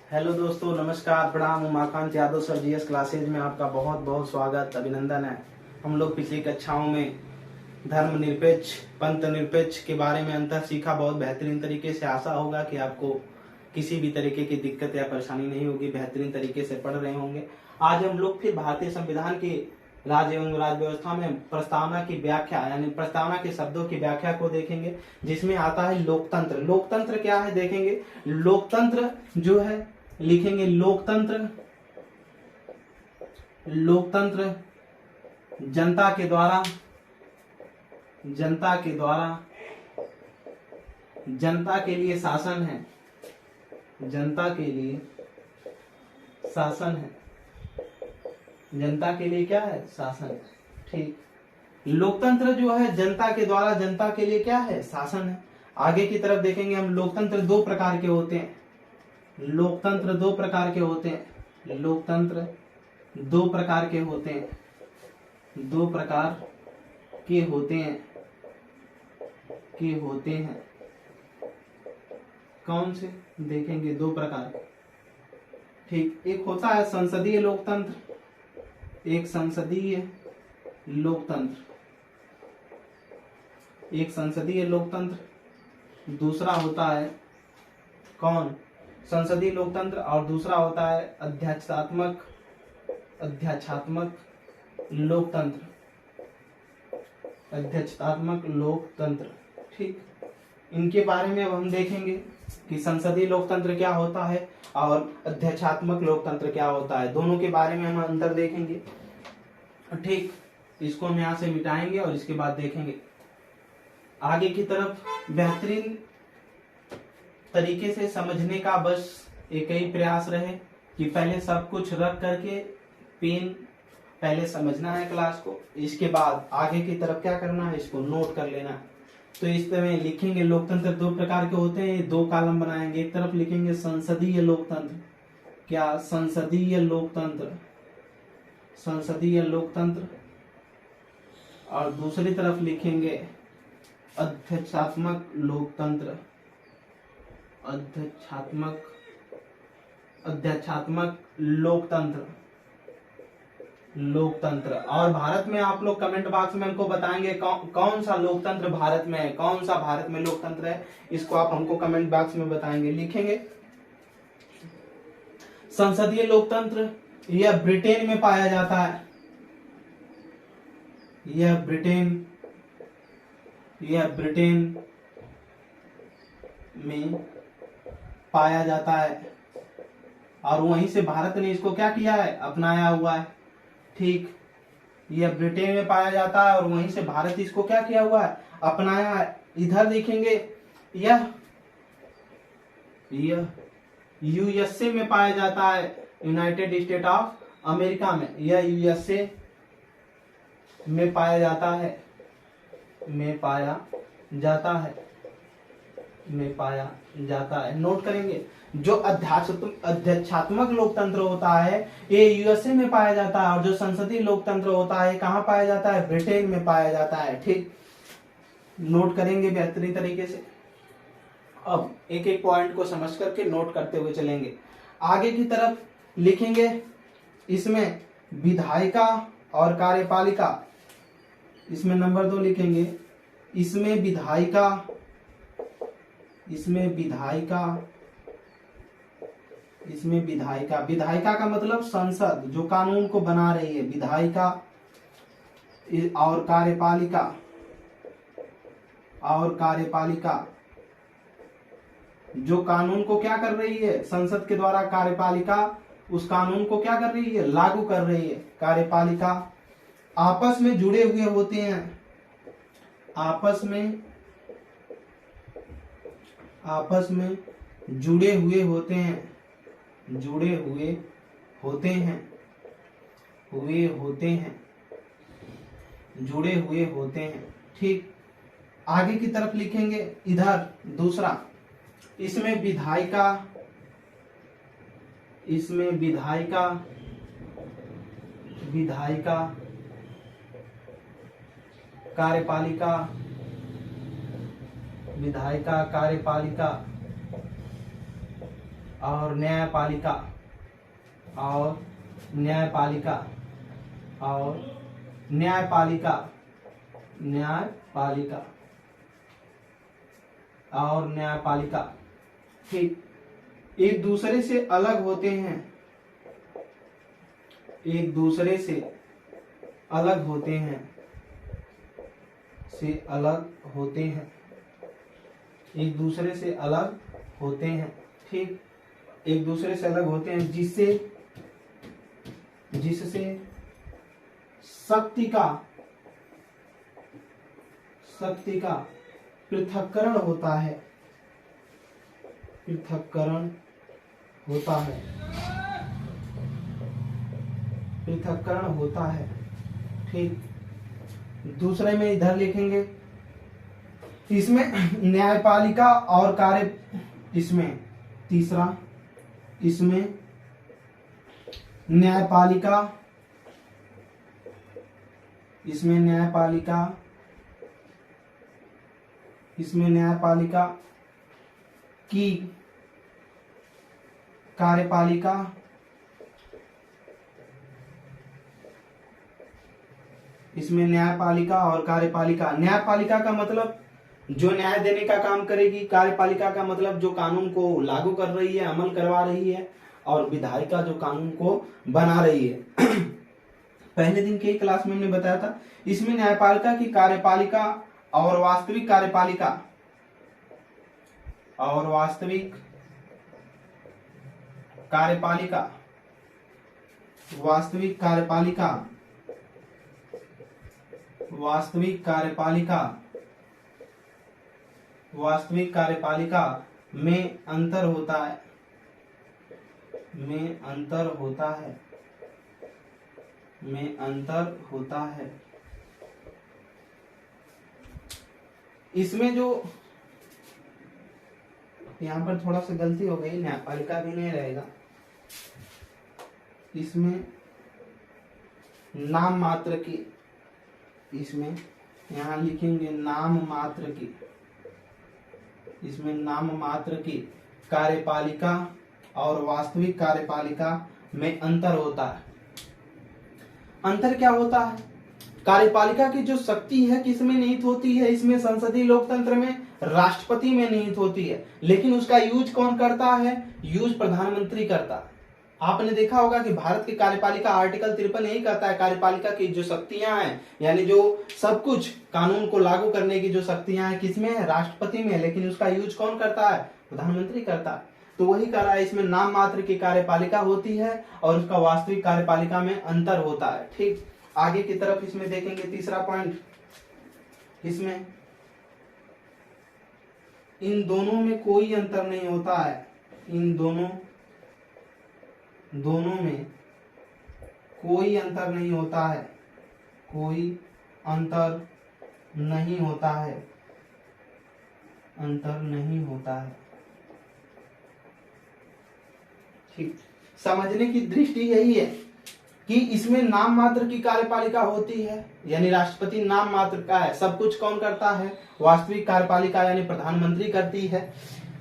Hello दोस्तों, नमस्कार, प्रणाम। Umakant Yadav sir GS classes में आपका बहुत बहुत स्वागत, अभिनंदन है। हम लोग पिछली कक्षाओं में धर्म निरपेक्ष, पंथ निरपेक्ष के बारे में अंतर सीखा बहुत बेहतरीन तरीके से। आशा होगा कि आपको किसी भी तरीके की दिक्कत या परेशानी नहीं होगी, बेहतरीन तरीके से पढ़ रहे होंगे। आज हम लोग फिर भारतीय संविधान की राज्य एवं राज्य व्यवस्था में प्रस्तावना की व्याख्या यानी प्रस्तावना के शब्दों की व्याख्या को देखेंगे, जिसमें आता है लोकतंत्र। लोकतंत्र क्या है देखेंगे। लोकतंत्र जो है लिखेंगे लोकतंत्र। लोकतंत्र जनता के द्वारा जनता के लिए शासन है। जनता के लिए शासन है। जनता के लिए क्या है? शासन है। ठीक। लोकतंत्र जो है जनता के द्वारा जनता के लिए क्या है? शासन है। आगे की तरफ देखेंगे हम। लोकतंत्र दो प्रकार के होते हैं। लोकतंत्र दो प्रकार के होते हैं। लोकतंत्र दो प्रकार के होते हैं। दो प्रकार के होते हैं। कौन से देखेंगे? दो प्रकार। ठीक। एक होता है संसदीय लोकतंत्र। एक संसदीय लोकतंत्र। दूसरा होता है कौन? संसदीय लोकतंत्र। और दूसरा होता है अध्यात्मक लोकतंत्र। ठीक। इनके बारे में अब हम देखेंगे कि संसदीय लोकतंत्र क्या होता है और अध्यात्मक लोकतंत्र क्या होता है। दोनों के बारे में हम अंतर देखेंगे। ठीक। इसको हम यहाँ से मिटाएंगे और इसके बाद देखेंगे आगे की तरफ। बेहतरीन तरीके से समझने का बस एक ही प्रयास रहे कि पहले सब कुछ रख करके पेन पहले समझना है क्लास को, इसके बाद आगे की तरफ क्या करना है, इसको नोट कर लेना है। तो इस तरह लिखेंगे लोकतंत्र दो प्रकार के होते हैं। दो कॉलम बनाएंगे। एक तरफ लिखेंगे संसदीय लोकतंत्र। क्या? संसदीय लोकतंत्र। और दूसरी तरफ लिखेंगे अध्यात्मक लोकतंत्र। और भारत में आप लोग कमेंट बॉक्स में हमको बताएंगे कौन सा लोकतंत्र भारत में है, कौन सा भारत में लोकतंत्र है। इसको आप हमको कमेंट बॉक्स में बताएंगे। लिखेंगे संसदीय लोकतंत्र। यह ब्रिटेन में पाया जाता है। यह ब्रिटेन में पाया जाता है और वहीं से भारत ने इसको क्या किया है? अपनाया हुआ है। ठीक। यह ब्रिटेन में पाया जाता है और वहीं से भारत इसको क्या किया हुआ है? अपनाया है। इधर देखेंगे यह यूएसए में पाया जाता है। यूनाइटेड स्टेट ऑफ अमेरिका में। यह यूएसए में पाया जाता है। नोट करेंगे। जो अध्यात्मक लोकतंत्र होता है ये यूएसए में पाया जाता है और जो संसदीय लोकतंत्र होता है कहाँ पाया जाता है? ब्रिटेन में पाया जाता है। ठीक। नोट करेंगे बेहतरीन तरीके से। अब एक एक पॉइंट को समझ करके नोट करते हुए चलेंगे। आगे की तरफ लिखेंगे इसमें विधायिका और कार्यपालिका। इसमें नंबर 2 लिखेंगे। इसमें विधायिका विधायिका का मतलब संसद जो कानून को बना रही है। विधायिका और कार्यपालिका जो कानून को क्या कर रही है? संसद के द्वारा कार्यपालिका उस कानून को क्या कर रही है? लागू कर रही है। कार्यपालिका आपस में जुड़े हुए होते हैं। आपस में जुड़े हुए होते हैं। ठीक। आगे की तरफ लिखेंगे इधर दूसरा। इसमें विधायिका कार्यपालिका विधायिका कार्यपालिका और न्यायपालिका और न्यायपालिका और न्यायपालिका न्यायपालिका और न्यायपालिका, ठीक, एक दूसरे से अलग होते हैं, एक दूसरे से अलग होते हैं, से अलग होते हैं, एक दूसरे से अलग होते हैं, ठीक, एक दूसरे से अलग होते हैं, जिससे जिससे शक्ति का पृथक्करण होता है, पृथक्करण होता है, पृथक्करण होता है, ठीक। दूसरे में इधर लिखेंगे, इसमें न्यायपालिका और कार्य, इसमें तीसरा, इसमें न्यायपालिका, इसमें न्यायपालिका, इसमें न्यायपालिका की कार्यपालिका, इसमें न्यायपालिका और कार्यपालिका। न्यायपालिका का मतलब जो न्याय देने का काम करेगी, कार्यपालिका का मतलब जो कानून को लागू कर रही है, अमल करवा रही है, और विधायिका जो कानून को बना रही है। पहले दिन के क्लास में हमने बताया था, इसमें न्यायपालिका की कार्यपालिका और वास्तविक कार्यपालिका और वास्तविक कार्यपालिका, वास्तविक कार्यपालिका, वास्तविक कार्यपालिका, वास्तविक कार्यपालिका में अंतर होता है, में अंतर होता है, में अंतर होता है। इसमें जो यहाँ पर थोड़ा सा गलती हो गई, न्यायपालिका भी नहीं रहेगा, इसमें नाम मात्र की, इसमें यहाँ लिखेंगे नाम मात्र की, इसमें नाम मात्र की कार्यपालिका और वास्तविक कार्यपालिका में अंतर होता है। अंतर क्या होता है? कार्यपालिका की जो शक्ति है किसमें निहित होती है? इसमें संसदीय लोकतंत्र में राष्ट्रपति में निहित होती है, लेकिन उसका यूज कौन करता है? यूज प्रधानमंत्री करता है। आपने देखा होगा कि भारत की कार्यपालिका आर्टिकल 53 यही कहता है, कार्यपालिका की जो शक्तियां हैं, यानी जो सब कुछ कानून को लागू करने की जो शक्तियां हैं, किसमें है? राष्ट्रपति में, लेकिन उसका यूज कौन करता है? प्रधानमंत्री करता है। तो वही कह रहा है, इसमें नाम मात्र की कार्यपालिका होती है और उसका वास्तविक कार्यपालिका में अंतर होता है। ठीक, आगे की तरफ इसमें देखेंगे तीसरा पॉइंट, इसमें इन दोनों में कोई अंतर नहीं होता है, इन दोनों में कोई अंतर नहीं होता है, कोई अंतर नहीं होता है, अंतर नहीं होता है। ठीक, समझने की दृष्टि यही है कि इसमें नाम मात्र की कार्यपालिका होती है, यानी राष्ट्रपति नाम मात्र का है, सब कुछ कौन करता है? वास्तविक कार्यपालिका यानी प्रधानमंत्री करती है।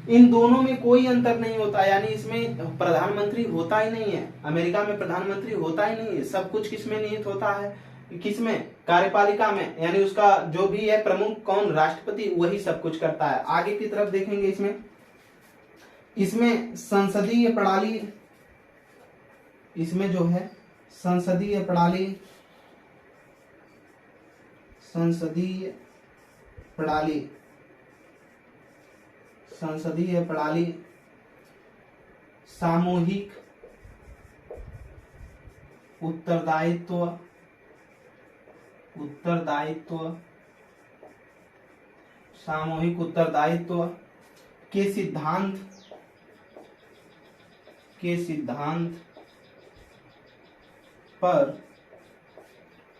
इन दोनों में कोई अंतर नहीं होता, यानी इसमें प्रधानमंत्री होता ही नहीं है, अमेरिका में प्रधानमंत्री होता ही नहीं है। सब कुछ किसमें निहित होता है? किसमें? कार्यपालिका में, यानी उसका जो भी है प्रमुख कौन? राष्ट्रपति, वही सब कुछ करता है। आगे की तरफ देखेंगे, इसमें संसदीय प्रणाली, इसमें जो है संसदीय प्रणाली, संसदीय प्रणाली, संसदीय प्रणाली सामूहिक उत्तरदायित्व, उत्तरदायित्व, सामूहिक उत्तरदायित्व के सिद्धांत पर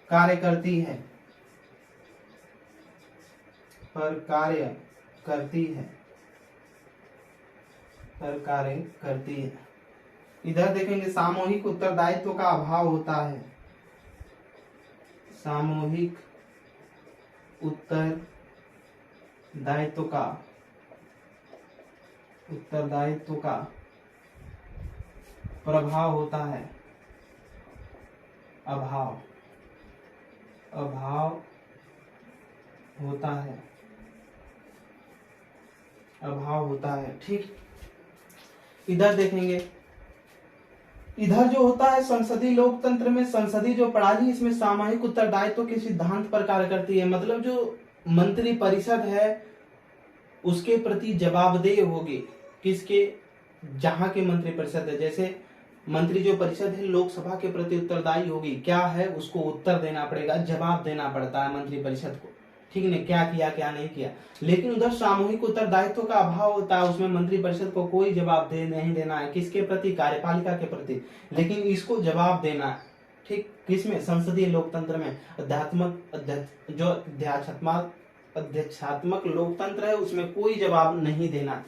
कार्य करती है, पर कार्य करती है, पर कार्य करती है। इधर देखेंगे सामूहिक उत्तरदायित्व का अभाव होता है, सामूहिक उत्तरदायित्व का प्रभाव होता है, अभाव होता है, अभाव होता है। ठीक, इधर देखेंगे, इधर जो होता है संसदीय लोकतंत्र में संसदीय जो प्रणाली इसमें सामूहिक उत्तरदायित्व के सिद्धांत पर कार्य करती है। मतलब जो मंत्री परिषद है उसके प्रति जवाबदेह होगी। किसके? जहां के मंत्री परिषद है, जैसे मंत्री जो परिषद है लोकसभा के प्रति उत्तरदायी होगी। क्या है? उसको उत्तर देना पड़ेगा, जवाब देना पड़ता है मंत्री परिषद को। ठीक है, क्या किया क्या नहीं किया। लेकिन उधर सामूहिक उत्तरदायित्व का अभाव होता है, उसमें मंत्री परिषद को कोई जवाब नहीं देना है। किसके प्रति? कार्यपालिका के प्रति। लेकिन इसको जवाब देना है। ठीक, किसमें? संसदीय लोकतंत्र में। अध्यक्षात्मक लोकतंत्र है उसमें कोई जवाब नहीं देना।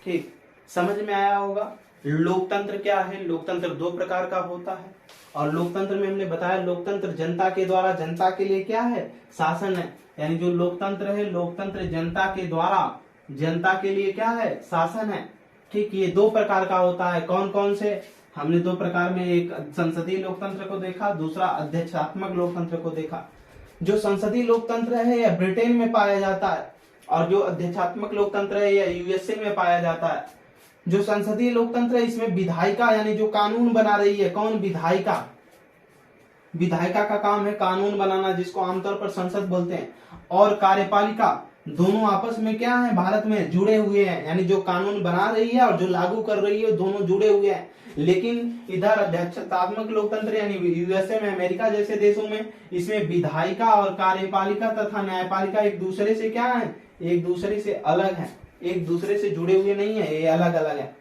ठीक, समझ में आया होगा। लोकतंत्र क्या है? लोकतंत्र दो प्रकार का होता है, और लोकतंत्र में हमने बताया लोकतंत्र जनता के द्वारा जनता के लिए क्या है? शासन है। यानी जो लोकतंत्र है, लोकतंत्र जनता के द्वारा जनता के लिए क्या है? शासन है। ठीक, ये दो प्रकार का होता है। कौन कौन से? हमने दो प्रकार में, एक संसदीय लोकतंत्र को देखा, दूसरा अध्यक्षात्मक लोकतंत्र को देखा। जो संसदीय लोकतंत्र है यह ब्रिटेन में पाया जाता है, और जो अध्यक्षात्मक लोकतंत्र है यह यूएसए में पाया जाता है। जो संसदीय लोकतंत्र है इसमें विधायिका यानी जो कानून बना रही है, कौन? विधायिका। विधायिका का काम है कानून बनाना, जिसको आमतौर पर संसद बोलते हैं। और कार्यपालिका, दोनों आपस में क्या है? भारत में जुड़े हुए हैं। यानी जो कानून बना रही है और जो लागू कर रही है दोनों जुड़े हुए हैं। लेकिन इधर अध्यक्षात्मक लोकतंत्र यानी यूएसए में, अमेरिका जैसे देशों में, इसमें विधायिका और कार्यपालिका तथा न्यायपालिका एक दूसरे से क्या है? एक दूसरे से अलग है, एक दूसरे से जुड़े हुए नहीं है, ये अलग अलग है।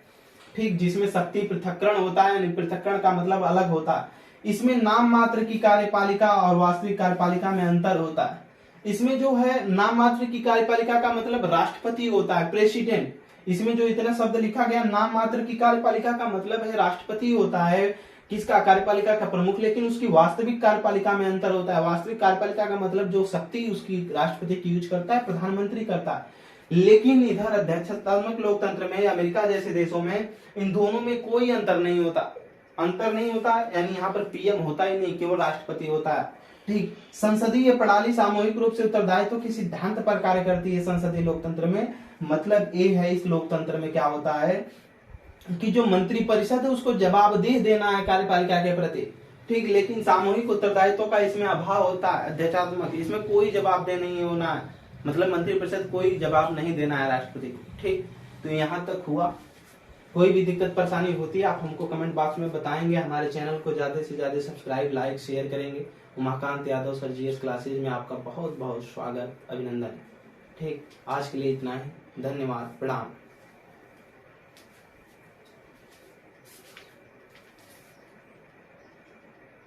ठीक, जिसमें शक्ति पृथक्करण होता है, यानी पृथक्करण का मतलब अलग होता है। इसमें नाम मात्र की कार्यपालिका और वास्तविक कार्यपालिका में अंतर होता है। इसमें जो है नाम मात्र की कार्यपालिका का मतलब राष्ट्रपति होता है, प्रेसिडेंट। इसमें जो इतना शब्द लिखा गया नाम मात्र की कार्यपालिका का मतलब है राष्ट्रपति होता है, किसका? कार्यपालिका का प्रमुख। लेकिन उसकी वास्तविक कार्यपालिका में अंतर होता है। वास्तविक कार्यपालिका का मतलब जो शक्ति उसकी राष्ट्रपति की यूज करता है, प्रधानमंत्री करता है। लेकिन इधर अध्यक्षात्मक लोकतंत्र में, अमेरिका जैसे देशों में, इन दोनों में कोई अंतर नहीं होता। अंतर नहीं होता यानी यहाँ पर पीएम होता ही नहीं, केवल राष्ट्रपति होता है। ठीक, संसदीय प्रणाली सामूहिक रूप से उत्तरदायित्व के सिद्धांत पर कार्य करती है संसदीय लोकतंत्र में। मतलब ये है, इस लोकतंत्र में क्या होता है कि जो मंत्री परिषद है उसको जवाबदेह देना है कार्यपालिका के प्रति। ठीक, लेकिन सामूहिक उत्तरदायित्व का इसमें अभाव होता है। अध्यक्षात्मक, इसमें कोई जवाबदेह नहीं होना है। मतलब मंत्री परिषद कोई जवाब नहीं देना है राष्ट्रपति को। ठीक, तो यहाँ तक हुआ। कोई भी दिक्कत परेशानी होती है आप हमको कमेंट बॉक्स में बताएंगे। हमारे चैनल को ज्यादा से ज्यादा सब्सक्राइब, लाइक, शेयर करेंगे। Umakant Yadav sir GS classes में आपका बहुत बहुत स्वागत, अभिनंदन। ठीक, आज के लिए इतना ही। धन्यवाद, प्रणाम।